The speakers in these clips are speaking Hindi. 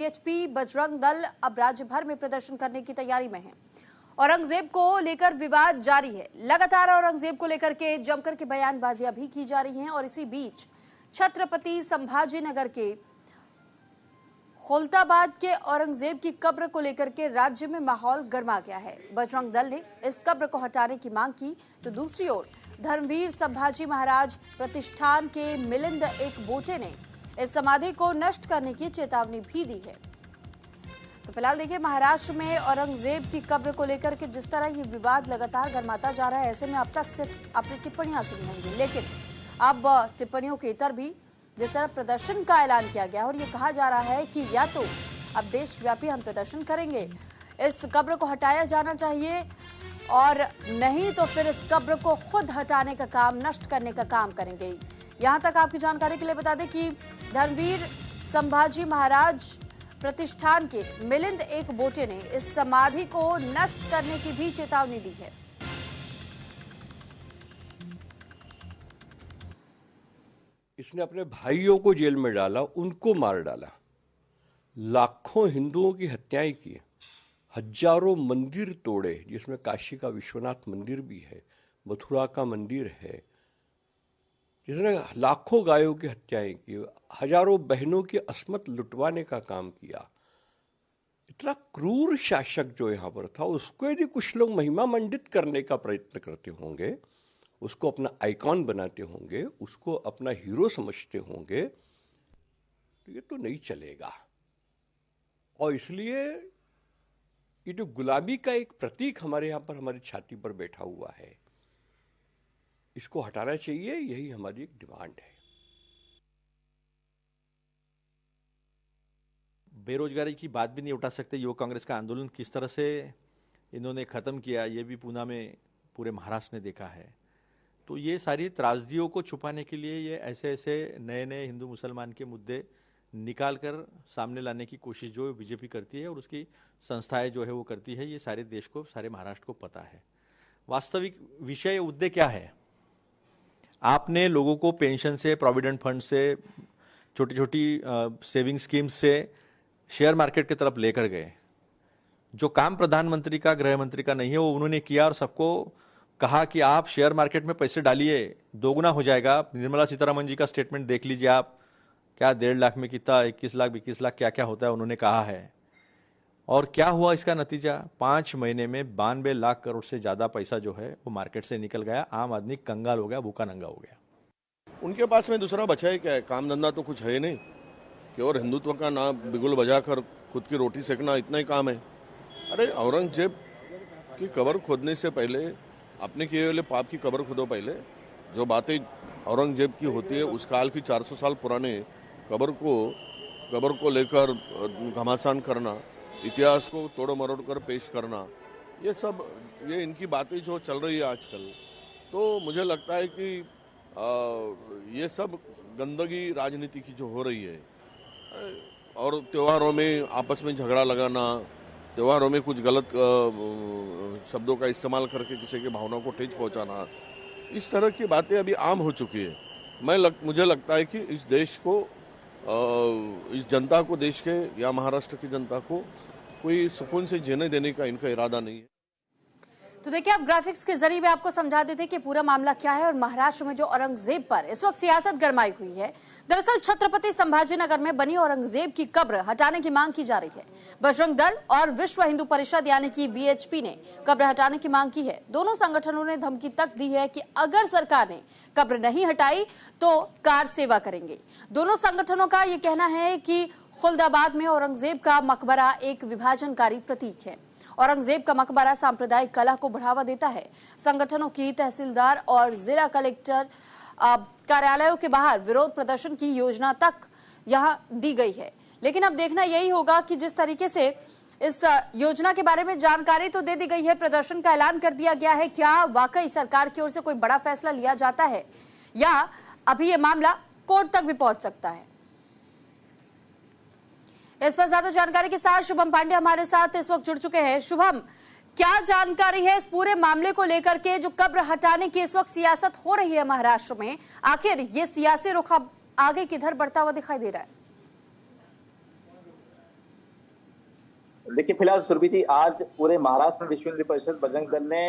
बीएचपी बजरंग दल अब राज्य भर में प्रदर्शन करने की तैयारी में है। औरंगजेब को लेकर विवाद जारी है। लगातार औरंगजेब को लेकर के जमकर के बयानबाजियां भी की जा रही हैं और इसी बीच छत्रपति संभाजीनगर के खौलताबाद के औरंगजेब की कब्र को लेकर के राज्य में माहौल गर्मा गया है। बजरंग दल ने इस कब्र को हटाने की मांग की तो दूसरी ओर धर्मवीर संभाजी महाराज प्रतिष्ठान के मिलिंद एक बोटे ने इस समाधि को नष्ट करने की चेतावनी भी दी है। तो फिलहाल देखिए, महाराष्ट्र में औरंगजेब की कब्र को लेकर के जिस तरह ये विवाद लगातार गर्माता जा रहा है, ऐसे में अब तक सिर्फ आपने टिप्पणियां सुनी होंगी, लेकिन अब टिप्पणियों के इतर भी जिस तरह प्रदर्शन का ऐलान किया गया और ये कहा जा रहा है कि या तो अब देशव्यापी हम प्रदर्शन करेंगे, इस कब्र को हटाया जाना चाहिए, और नहीं तो फिर इस कब्र को खुद हटाने का काम, नष्ट करने का काम करेंगे। यहां तक आपकी जानकारी के लिए बता दें कि धर्मवीर संभाजी महाराज प्रतिष्ठान के मिलिंद एक बोटे ने इस समाधि को नष्ट करने की भी चेतावनी दी है। इसने अपने भाइयों को जेल में डाला, उनको मार डाला, लाखों हिंदुओं की हत्याएं की, हजारों मंदिर तोड़े, जिसमें काशी का विश्वनाथ मंदिर भी है, मथुरा का मंदिर है, जिसने लाखों गायों की हत्याएं की, हजारों बहनों की अस्मत लुटवाने का काम किया। इतना क्रूर शासक जो यहाँ पर था, उसको यदि कुछ लोग महिमा मंडित करने का प्रयत्न करते होंगे, उसको अपना आइकॉन बनाते होंगे, उसको अपना हीरो समझते होंगे, तो ये तो नहीं चलेगा। और इसलिए ये जो गुलामी का एक प्रतीक हमारे यहाँ पर हमारी छाती पर बैठा हुआ है, इसको हटाना चाहिए, यही हमारी एक डिमांड है। बेरोजगारी की बात भी नहीं उठा सकते। युवक कांग्रेस का आंदोलन किस तरह से इन्होंने खत्म किया, ये भी पूना में पूरे महाराष्ट्र ने देखा है। तो ये सारी त्रासदियों को छुपाने के लिए ये ऐसे ऐसे नए नए हिंदू मुसलमान के मुद्दे निकाल कर सामने लाने की कोशिश जो बीजेपी करती है और उसकी संस्थाएं जो है वो करती है, ये सारे देश को, सारे महाराष्ट्र को पता है। वास्तविक विषय मुद्दे क्या है? आपने लोगों को पेंशन से, प्रोविडेंट फंड से, छोटी छोटी सेविंग स्कीम्स से शेयर मार्केट की तरफ लेकर गए। जो काम प्रधानमंत्री का, गृह मंत्री का नहीं है, वो उन्होंने किया और सबको कहा कि आप शेयर मार्केट में पैसे डालिए, दोगुना हो जाएगा। निर्मला सीतारमण जी का स्टेटमेंट देख लीजिए आप, क्या 1.5 लाख में कितना, 21 लाख, 22 लाख, क्या क्या होता है उन्होंने कहा है। और क्या हुआ इसका नतीजा? 5 महीने में 92 लाख करोड़ से ज्यादा पैसा जो है वो मार्केट से निकल गया। आम आदमी कंगाल हो गया, भूखा नंगा हो गया। उनके पास में दूसरा बचा है क्या है? काम धंधा तो कुछ है नहीं कि और हिंदुत्व का नाम बिगुल बजाकर खुद की रोटी सेकना, इतना ही काम है। अरे औरंगजेब की कब्र खोदने से पहले अपने किए हुए पाप की कब्र खोदो पहले। जो बातें औरंगजेब की होती है उस काल की 400 साल पुराने कब्र को लेकर घमासान करना, इतिहास को तोड़ मरोड़ कर पेश करना, ये इनकी बातें जो चल रही है आजकल, तो मुझे लगता है कि ये सब गंदगी राजनीति की जो हो रही है, और त्योहारों में आपस में झगड़ा लगाना, त्योहारों में कुछ गलत शब्दों का इस्तेमाल करके किसी की भावनाओं को ठेस पहुंचाना, इस तरह की बातें अभी आम हो चुकी है। मुझे लगता है कि इस देश को, इस जनता को, देश के या महाराष्ट्र की जनता को कोई सुकून से जीने देने का इनका इरादा नहीं है। तो देखिए, आप ग्राफिक्स के जरिए आपको समझा देते कि पूरा मामला क्या है और महाराष्ट्र में जो औरंगजेब पर इस वक्त सियासत गरमाई हुई है। दरअसल छत्रपति संभाजीनगर में बनी औरंगजेब की कब्र हटाने की मांग की जा रही है। बजरंग दल और विश्व हिंदू परिषद यानी कि बीएचपी ने कब्र हटाने की मांग की है। दोनों संगठनों ने धमकी तक दी है कि अगर सरकार ने कब्र नहीं हटाई तो कार सेवा करेंगे। दोनों संगठनों का ये कहना है कि खुलदाबाद में औरंगजेब का मकबरा एक विभाजनकारी प्रतीक है। औरंगजेब का मकबरा सांप्रदायिक कला को बढ़ावा देता है। संगठनों की तहसीलदार और जिला कलेक्टर कार्यालयों के बाहर विरोध प्रदर्शन की योजना तक यहां दी गई है। लेकिन अब देखना यही होगा कि जिस तरीके से इस योजना के बारे में जानकारी तो दे दी गई है, प्रदर्शन का ऐलान कर दिया गया है, क्या वाकई सरकार की ओर से कोई बड़ा फैसला लिया जाता है या अभी ये मामला कोर्ट तक भी पहुंच सकता है। इस पर ज्यादा जानकारी के साथ शुभम पांडे हमारे साथ इस वक्त जुड़ चुके हैं। शुभम, क्या जानकारी है इस पूरे मामले को लेकर के? जो कब्र हटाने की इस वक्त सियासत हो रही है महाराष्ट्र में, आखिर ये सियासी रुख आगे किधर बढ़ता हुआ दिखाई दे रहा है? देखिए फिलहाल सुरभि जी, आज पूरे महाराष्ट्र में विश्व हिंदू परिषद बजरंग दल ने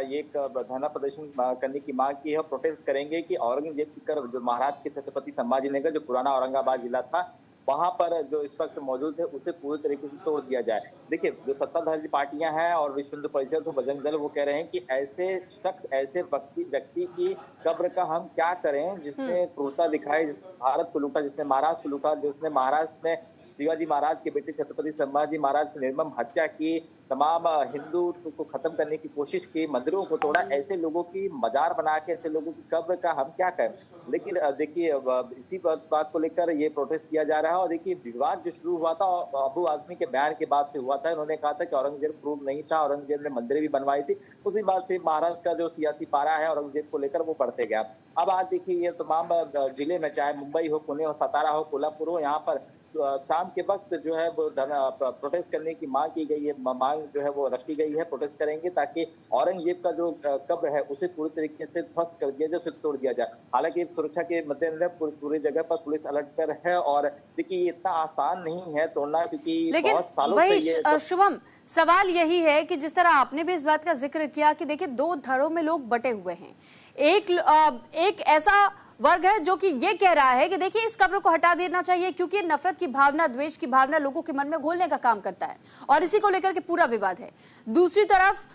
ये एक धरना प्रदर्शन करने की मांग की है। प्रोटेस्ट करेंगे कि औरंगजेब की कर जो महाराष्ट्र के छत्रपति संभाजीनगर, जो पुराना औरंगाबाद जिला था, वहां पर जो इस वक्त मौजूद है उसे पूरी तरीके से तोड़ दिया जाए। देखिए, जो सत्ताधारी पार्टियां हैं और विश्व हिंदू परिषद और बजरंग दल, वो कह रहे हैं कि ऐसे शख्स, ऐसे व्यक्ति की कब्र का हम क्या करें जिसने क्रूरता दिखाई, जिसने भारत को लूटा, जिसने महाराष्ट्र को लूटा, जिसने महाराष्ट्र में शिवाजी महाराज के बेटे छत्रपति संभाजी महाराज की निर्मम हत्या की, तमाम हिंदुत्व को खत्म करने की कोशिश की, मंदिरों को तोड़ा। ऐसे लोगों की मजार बना के, ऐसे लोगों की कब्र का हम क्या करें। लेकिन देखिए, इसी बात को लेकर ये प्रोटेस्ट किया जा रहा है। और देखिए, विवाद जो शुरू हुआ था अबू आजमी के बयान के बाद से हुआ था। उन्होंने कहा था कि औरंगजेब क्रूर नहीं था, औरंगजेब ने मंदिरें भी बनवाई थी। उसी बात से महाराष्ट्र का जो सियासी पारा है औरंगजेब को लेकर, वो बढ़ते गया। अब आज देखिए, ये तमाम जिले में, चाहे मुंबई हो, पुणे हो, सतारा हो, कोल्हापुर हो, यहाँ पर शाम के वक्त जो है वो प्रोटेस्ट करने की मांग की गई है। मांग जो है वो रखी गई है, प्रोटेस्ट करेंगे ताकि औरंगजेब का जो कब्र है उसे पूरी तरीके से ध्वस्त कर दिया जाए, उसे तोड़ दिया जाए। हालांकि सुरक्षा के मद्देनजर पूरी जगह पर पुलिस अलर्ट पर है। और देखिए, ये इतना आसान नहीं है तोड़ना, क्योंकि बहुत सालों से ये शुभम, सवाल यही है कि जिस तरह आपने भी इस बात का जिक्र किया कि देखिए, दो धड़ों में लोग बटे हुए हैं। एक ऐसा वर्ग है जो कि ये कह रहा है कि देखिए, इस कब्र को हटा देना चाहिए क्योंकि नफरत की भावना, द्वेष की भावना लोगों के मन में घोलने का काम करता है और इसी को लेकर के पूरा विवाद है। दूसरी तरफ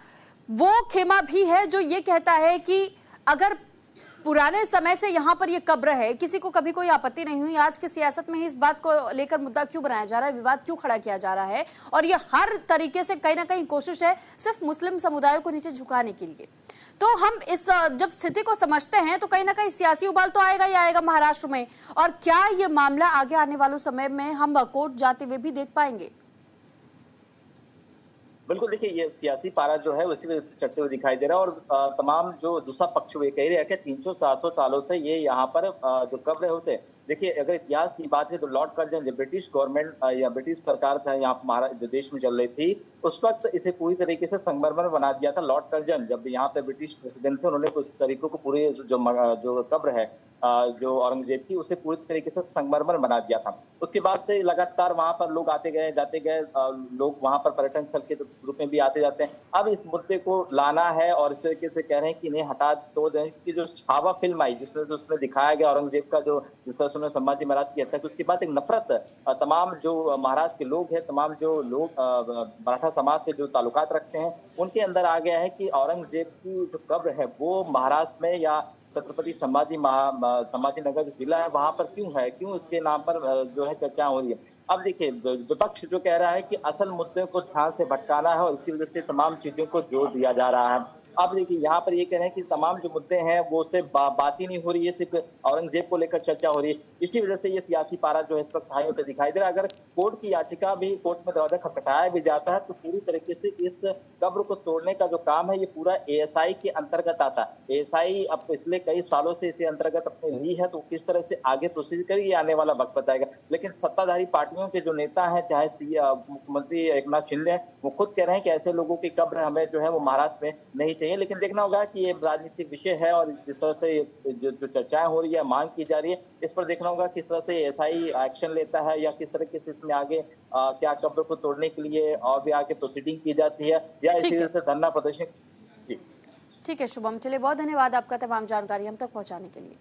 वो खेमा भी है जो ये कहता है कि अगर पुराने समय से यहाँ पर ये कब्र है, किसी को कभी कोई आपत्ति नहीं हुई, आज की सियासत में ही इस बात को लेकर मुद्दा क्यों बनाया जा रहा है, विवाद क्यों खड़ा किया जा रहा है। और ये हर तरीके से कहीं ना कहीं कोशिश है सिर्फ मुस्लिम समुदाय को नीचे झुकाने के लिए। तो हम इस जब स्थिति को समझते हैं तो कहीं ना कहीं सियासी उबाल तो आएगा ही आएगा महाराष्ट्र में। और क्या ये मामला आगे आने वालों समय में हम कोर्ट जाते हुए भी देख पाएंगे? बिल्कुल, देखिए, ये सियासी पारा जो है उसी वजह से चढ़ते हुए दिखाई दे रहा है। और तमाम जो दूसरा पक्ष वे कह रहे हैं कि 300-400 सालों से ये यहाँ पर जो कब्र होते, देखिए, अगर इतिहास की बात है तो लॉर्ड कर्जन, जब ब्रिटिश गवर्नमेंट या ब्रिटिश सरकार था यहाँ हमारा जो देश में चल रही थी, उस वक्त इसे पूरी तरीके से संगमरमर बना दिया था। लॉर्ड कर्जन जब यहाँ पे ब्रिटिश प्रेसिडेंट थे, उन्होंने उस तरीकों को पूरे जो कब्र है जो औरंगजेब की, उसे पूरी तरीके से संगमरमर बना दिया था। उसके बाद से लगातार वहां पर लोग आते गए, जाते गए, लोग वहां पर पर्यटन स्थल के रूप में भी आते जाते हैं। अब इस मुद्दे को लाना है और इस तरीके से कह रहे हैं कि इन्हें हटा तो दें कि जो छावा फिल्म आई जिसमें उसमें दिखाया गया औरंगजेब का जो जिस तरह से उन्होंने संभाजी महाराज की हत्या की, उसके बाद एक नफरत तमाम जो महाराष्ट्र के लोग हैं, तमाम जो लोग मराठा समाज से जो ताल्लुकात रखते हैं, उनके अंदर आ गया है कि औरंगजेब की जो कब्र है वो महाराष्ट्र में या छत्रपति संभाजी नगर जो जिला है वहां पर क्यों है, क्यों इसके नाम पर जो है चर्चा हो रही है। अब देखिए, विपक्ष जो कह रहा है कि असल मुद्दे को ध्यान से भटकाना है और इसी वजह से तमाम चीजों को जोर दिया जा रहा है। अब देखिए, यहाँ पर ये कह रहे हैं कि तमाम जो मुद्दे हैं वो सिर्फ बात ही नहीं हो रही है, सिर्फ औरंगजेब को लेकर चर्चा हो रही है। इसी वजह से ये सियासी पारा जो है इस वक्त हाइयों पे दिखाई दे रहा है। अगर कोर्ट की याचिका भी, कोर्ट में दरवाजा खटखटाया भी जाता है तो पूरी तरीके से इस कब्र को तोड़ने का जो काम है ये पूरा एएसआई के अंतर्गत आता है। एएसआई अब पिछले कई सालों से इसे अंतर्गत अपने ली है, तो किस तरह से आगे प्रोसीड करेगी ये आने वाला वक्त बताएगा। लेकिन सत्ताधारी पार्टियों के जो नेता हैं, चाहे मुख्यमंत्री एकनाथ शिंदे, वो खुद कह रहे हैं कि ऐसे लोगों की कब्र हमें जो है वो महाराष्ट्र में नहीं चाहिए। लेकिन देखना होगा कि ये राजनीतिक विषय है और जिस तरह से जो चर्चाएं हो रही है, मांग की जा रही है, इस पर देखना होगा किस तरह से एएसआई एक्शन लेता है या किस तरह से इसमें आगे क्या कब्र को तोड़ने के लिए और भी आगे प्रोसीडिंग की जाती है या इसी तरह से धरना प्रदर्शन। ठीक है शुभम, चलिए बहुत धन्यवाद आपका तमाम जानकारी हम तक पहुंचाने के लिए।